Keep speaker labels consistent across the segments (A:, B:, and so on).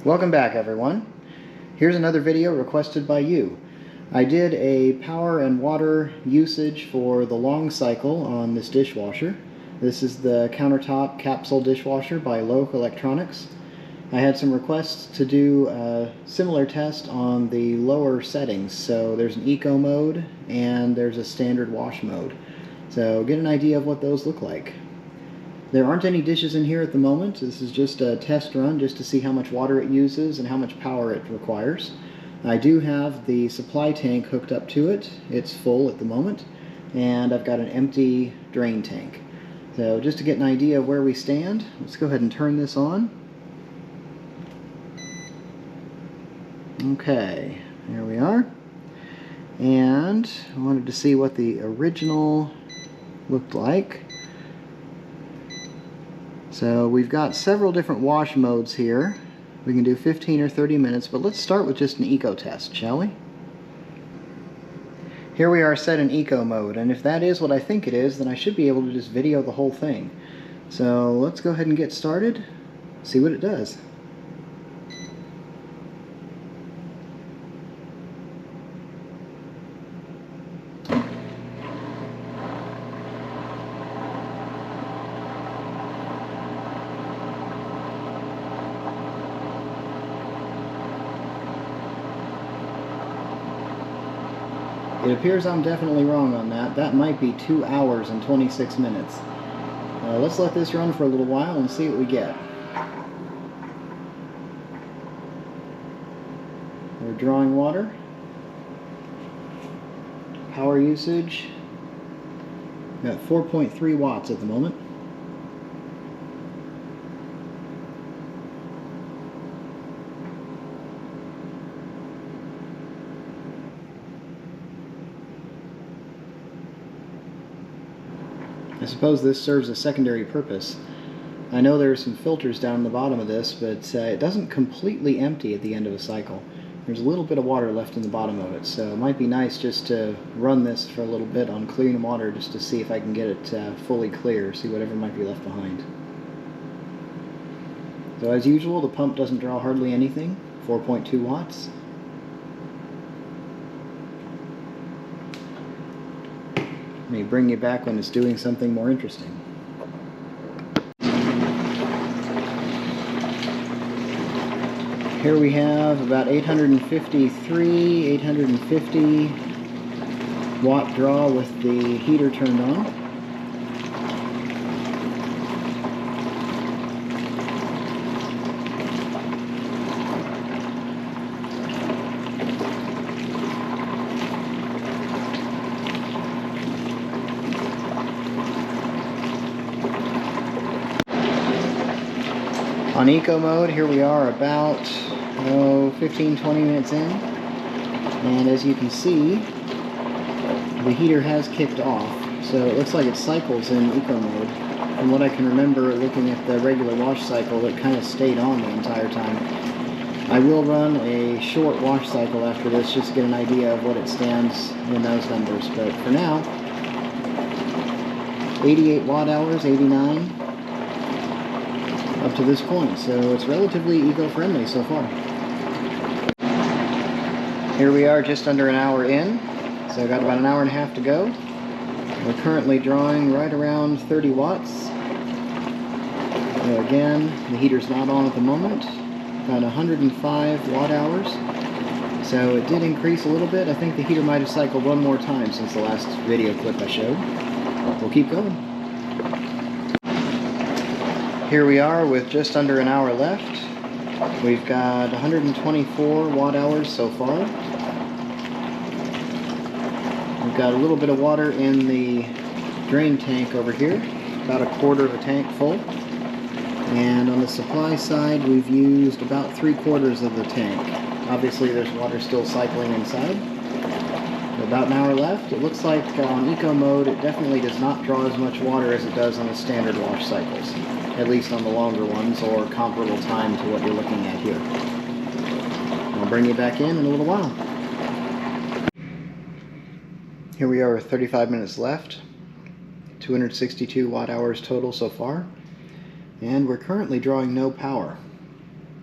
A: Welcome back, everyone. Here's another video requested by you. I did a power and water usage for the long cycle on this dishwasher. This is the countertop Capsule Dishwasher by Lowe Electronics. I had some requests to do a similar test on the lower settings. So there's an eco mode and there's a standard wash mode. So get an idea of what those look like. There aren't any dishes in here at the moment. This is just a test run just to see how much water it uses and how much power it requires. I do have the supply tank hooked up to it. It's full at the moment, and I've got an empty drain tank. So just to get an idea of where we stand, let's go ahead and turn this on. Okay, here we are. And I wanted to see what the original looked like. So we've got several different wash modes here. We can do 15 or 30 minutes, but let's start with just an eco test, shall we? Here we are set in eco mode, and if that is what I think it is, then I should be able to just video the whole thing. So let's go ahead and get started, see what it does. It appears I'm definitely wrong on that. That might be 2 hours and 26 minutes. Let's let this run for a little while and see what we get. We're drawing water. Power usage. Got 4.3 watts at the moment. I suppose this serves a secondary purpose. I know there are some filters down the bottom of this, but it doesn't completely empty at the end of a cycle. There's a little bit of water left in the bottom of it, so it might be nice just to run this for a little bit on clean water just to see if I can get it fully clear, see whatever might be left behind. So as usual, the pump doesn't draw hardly anything, 4.2 watts. Let me bring you back when it's doing something more interesting. Here we have about 850 watt draw with the heater turned on. On eco mode, here we are about 15-20 minutes in, and as you can see, the heater has kicked off, so it looks like it cycles in eco mode. From what I can remember looking at the regular wash cycle, it kind of stayed on the entire time. I will run a short wash cycle after this just to get an idea of what it stands in those numbers, but for now, 88 watt hours, 89 up to this point, so it's relatively eco-friendly so far. Here we are just under an hour in, so I've got about an hour and a half to go. We're currently drawing right around 30 watts. So again, the heater's not on at the moment. About 105 watt hours. So it did increase a little bit. I think the heater might have cycled one more time since the last video clip I showed. We'll keep going. Here we are with just under an hour left. We've got 124 watt hours so far. We've got a little bit of water in the drain tank over here, about a quarter of a tank full. And on the supply side, we've used about 3/4 of the tank. Obviously there's water still cycling inside. About an hour left. It looks like on eco mode it definitely does not draw as much water as it does on the standard wash cycles, at least on the longer ones, or comparable time to what you're looking at here. I'll bring you back in a little while. Here we are with 35 minutes left, 262 watt hours total so far, and we're currently drawing no power.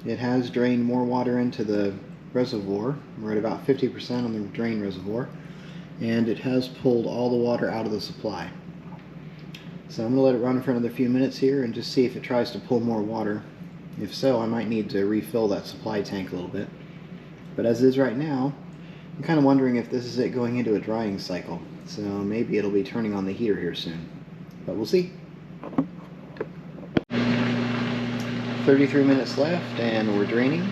A: it has drained more water into the reservoir. We're at about 50% on the drain reservoir, and it has pulled all the water out of the supply. So I'm going to let it run for another few minutes here and just see if it tries to pull more water. If so, I might need to refill that supply tank a little bit. But as is right now, I'm kind of wondering if this is it going into a drying cycle. So maybe it'll be turning on the heater here soon. But we'll see. 33 minutes left and we're draining.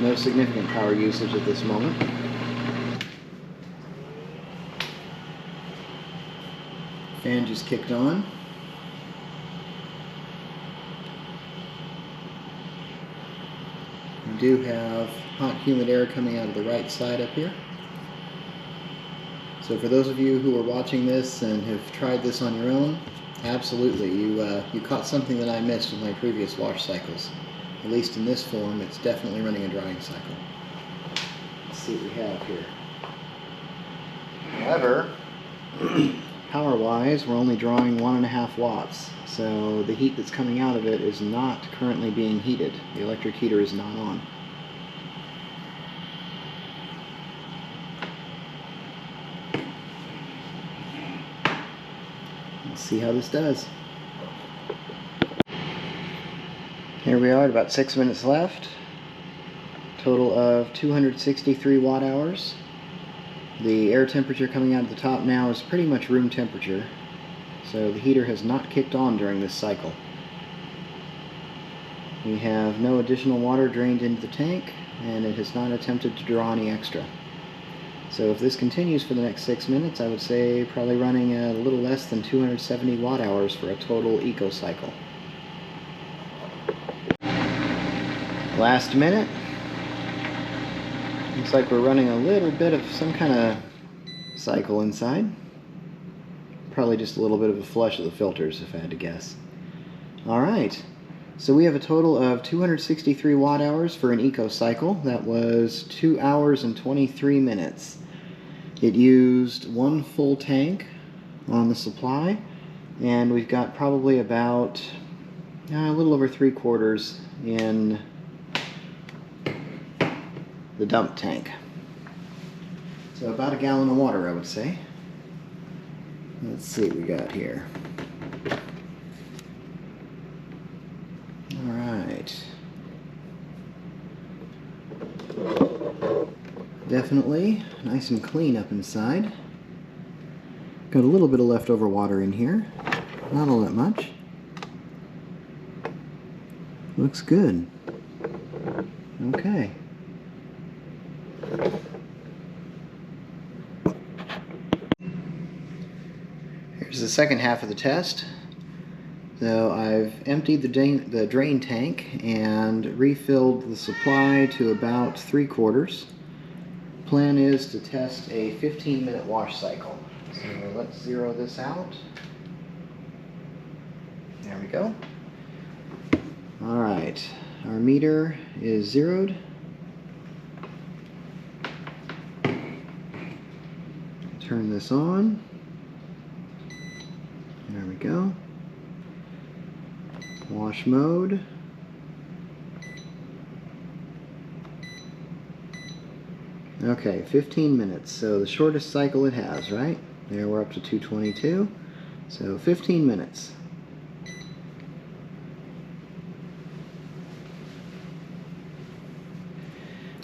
A: No significant power usage at this moment. Fan just kicked on. We do have hot, humid air coming out of the right side up here. So for those of you who are watching this and have tried this on your own, absolutely, you caught something that I missed with my previous wash cycles. At least in this form, it's definitely running a drying cycle. Let's see what we have here. However, power-wise, we're only drawing 1.5 watts, so the heat that's coming out of it is not currently being heated. The electric heater is not on. Let's see how this does. Here we are at about 6 minutes left. Total of 263 watt hours. The air temperature coming out of the top now is pretty much room temperature, so the heater has not kicked on during this cycle. We have no additional water drained into the tank, and it has not attempted to draw any extra. So if this continues for the next 6 minutes, I would say probably running at a little less than 270 watt hours for a total eco cycle. Last minute. Looks like we're running a little bit of some kind of cycle inside. Probably just a little bit of a flush of the filters, if I had to guess. Alright, so we have a total of 263 watt hours for an eco cycle. That was 2 hours and 23 minutes. It used 1 full tank on the supply, and we've got probably about a little over 3/4 in the dump tank. So about 1 gallon of water, I would say. Let's see what we got here. Alright. Definitely nice and clean up inside. Got a little bit of leftover water in here. Not all that much. Looks good. Okay. Here's the second half of the test. So I've emptied the drain tank and refilled the supply to about 3/4. Plan is to test a 15-minute wash cycle. So let's zero this out. There we go. Alright, our meter is zeroed. Turn this on. There we go. Wash mode. Okay, 15 minutes. So the shortest cycle it has, right? There we're up to 222. So 15 minutes.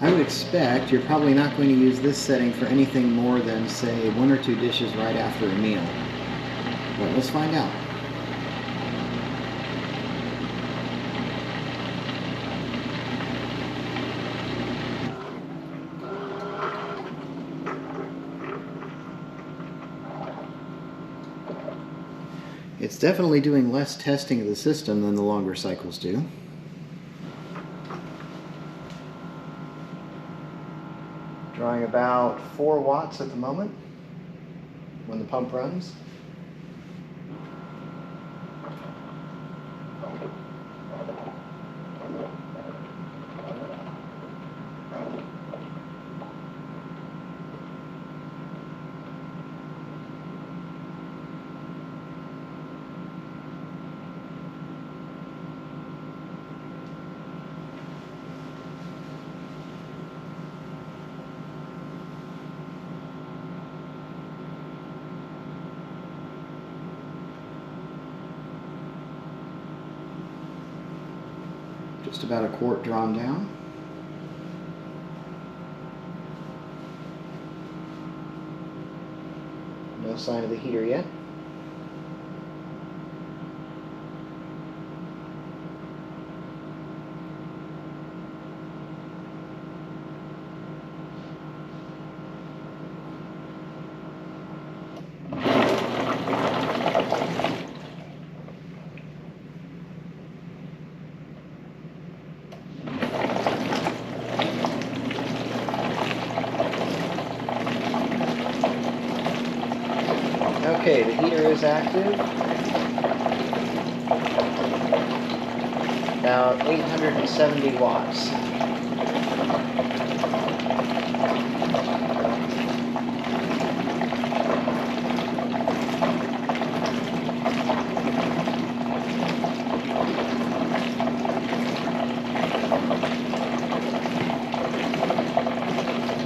A: I would expect you're probably not going to use this setting for anything more than, say, 1 or 2 dishes right after a meal. But let's find out. It's definitely doing less testing of the system than the longer cycles do. Drawing about 4 watts at the moment when the pump runs. Just about a quart drawn down. No sign of the heater yet. Okay, the heater is active. About 870 watts.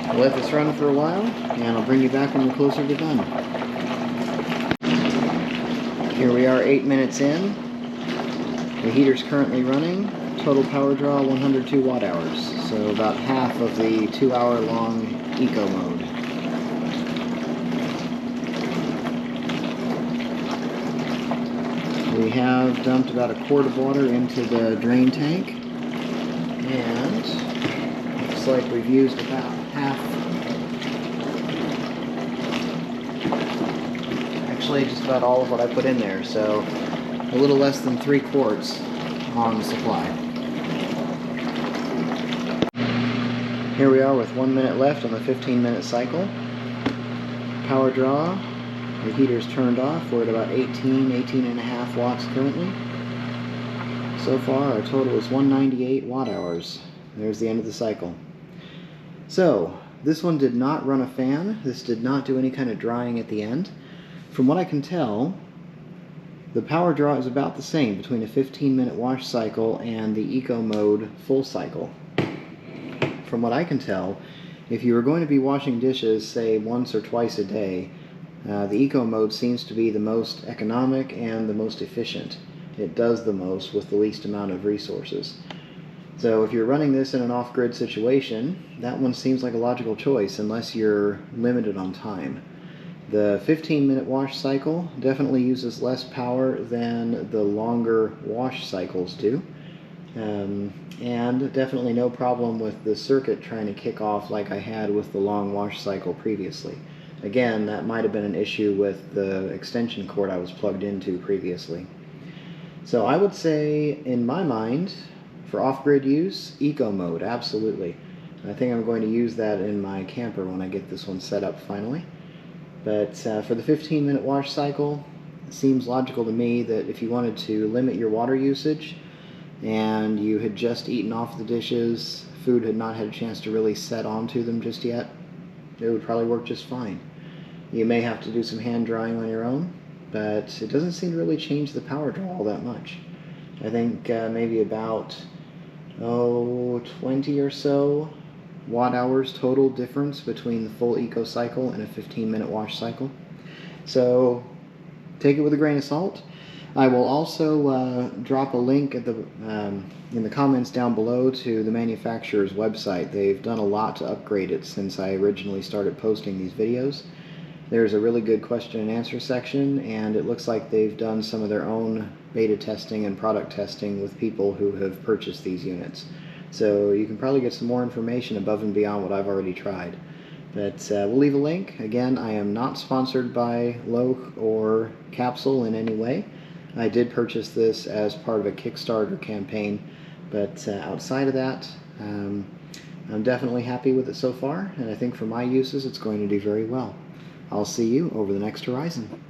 A: I'll let this run for a while, and I'll bring you back when we're closer to done. Here we are 8 minutes in. The heater's currently running. Total power draw 102 watt hours, so about half of the 2-hour long eco mode. We have dumped about a quart of water into the drain tank, and looks like we've used about half. Actually, just about all of what I put in there, so a little less than 3 quarts on supply. Here we are with 1 minute left on the 15-minute cycle. Power draw, the heater's turned off. We're at about 18.5 watts currently. So far, our total is 198 watt hours. There's the end of the cycle. So, this one did not run a fan. This did not do any kind of drying at the end. From what I can tell, the power draw is about the same between a 15-minute wash cycle and the eco mode full cycle. From what I can tell, if you were going to be washing dishes, say once or twice a day, the eco mode seems to be the most economic and the most efficient. It does the most with the least amount of resources. So if you're running this in an off-grid situation, that one seems like a logical choice unless you're limited on time. The 15-minute wash cycle definitely uses less power than the longer wash cycles do. And definitely no problem with the circuit trying to kick off like I had with the long wash cycle previously. Again, that might have been an issue with the extension cord I was plugged into previously. So I would say, in my mind, for off-grid use, eco mode, absolutely. I think I'm going to use that in my camper when I get this one set up finally. But for the 15-minute wash cycle, it seems logical to me that if you wanted to limit your water usage and you had just eaten off the dishes, food had not had a chance to really set onto them just yet, it would probably work just fine. You may have to do some hand drying on your own, but it doesn't seem to really change the power draw all that much. I think maybe about 20 or so watt hours total difference between the full eco cycle and a 15-minute wash cycle. So take it with a grain of salt. I will also drop a link at in the comments down below to the manufacturer's website. They've done a lot to upgrade it since I originally started posting these videos. There's a really good question and answer section, and it looks like they've done some of their own beta testing and product testing with people who have purchased these units. So you can probably get some more information above and beyond what I've already tried. But we'll leave a link. Again, I am not sponsored by Loc or Capsule in any way. I did purchase this as part of a Kickstarter campaign, but outside of that, I'm definitely happy with it so far, and I think for my uses it's going to do very well. I'll see you over the next horizon.